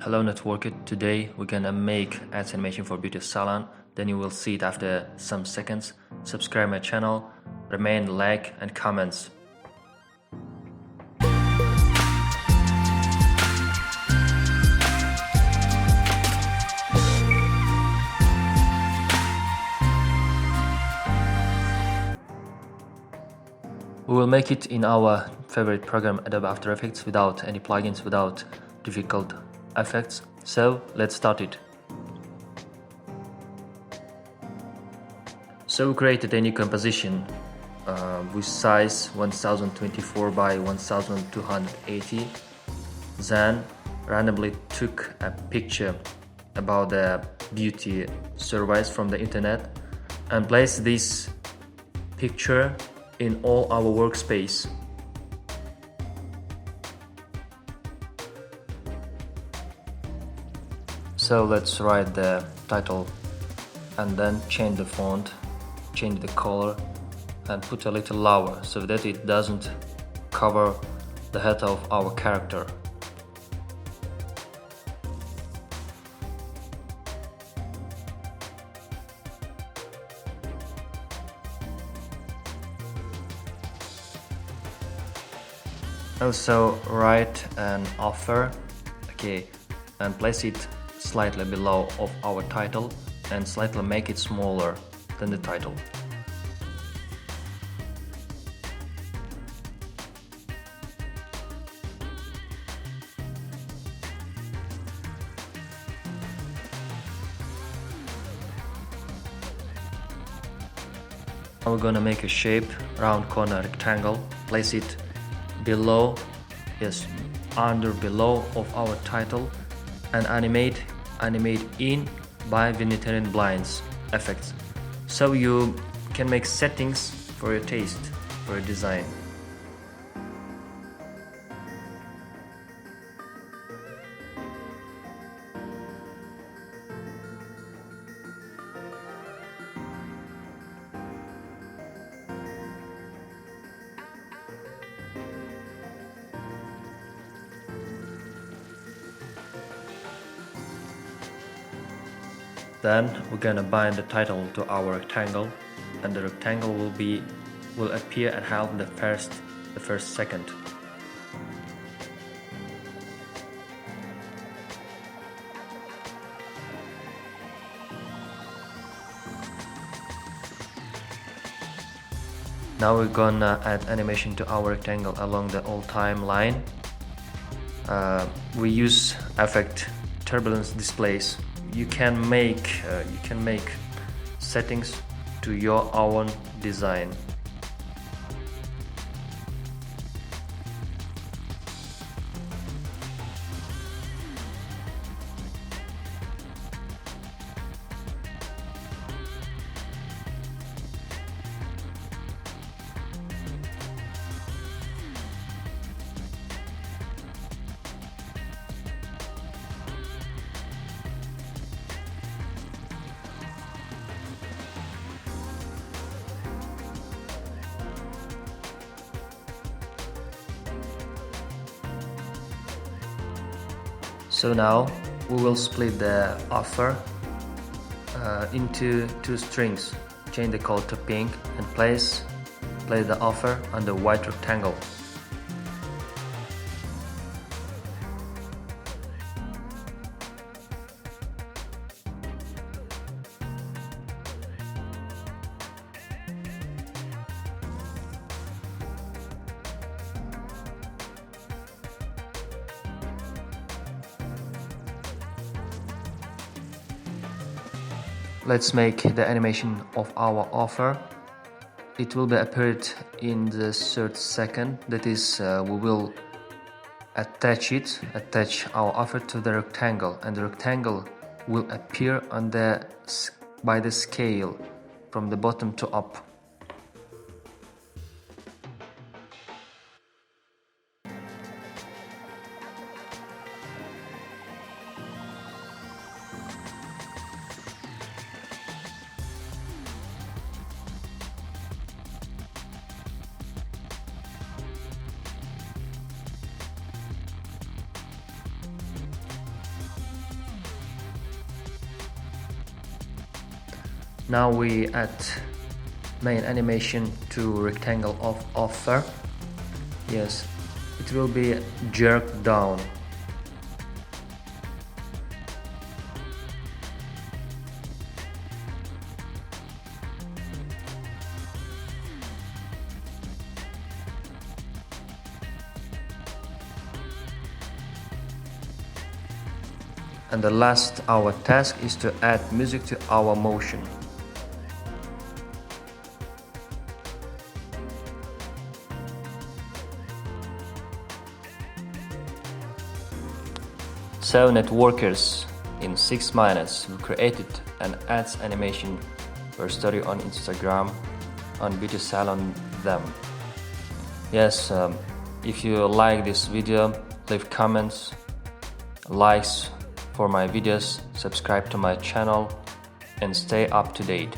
Hello networker, today we're gonna make ads animation for beauty salon, then you will see it after some seconds. Subscribe my channel, remain like and comments. We will make it in our favorite program Adobe After Effects without any plugins, without difficult effects. So let's start it. So we created a new composition with size 1024 by 1280. Then randomly took a picture about the beauty surveys from the internet and placed this picture in all our workspace. So let's write the title and then change the font, change the color and put a little lower so that it doesn't cover the head of our character. Also write an offer, and place it slightly below of our title and slightly make it smaller than the title. Now we're gonna make a shape, round corner rectangle, place it below, below of our title and animate in by Venetian blinds effects. So you can make settings for your taste, for your design. Then we're gonna bind the title to our rectangle, and the rectangle will appear at half the first second. Now we're gonna add animation to our rectangle along the all-time line. We use effect turbulence displays. You can make settings to your own design. So now we will split the offer into two strings. Change the color to pink and place the offer on the white rectangle. Let's make the animation of our offer. It will be appeared in the third second. That is, we will attach our offer to the rectangle, and the rectangle will appear on by the scale from the bottom to up. Now we add main animation to rectangle of offer. Yes, it will be jerked down. And the last our task is to add music to our motion. So networkers in 6 minutes we created an ads animation for story on Instagram on beauty salon them. Yes, if you like this video, leave comments, likes for my videos, subscribe to my channel and stay up to date.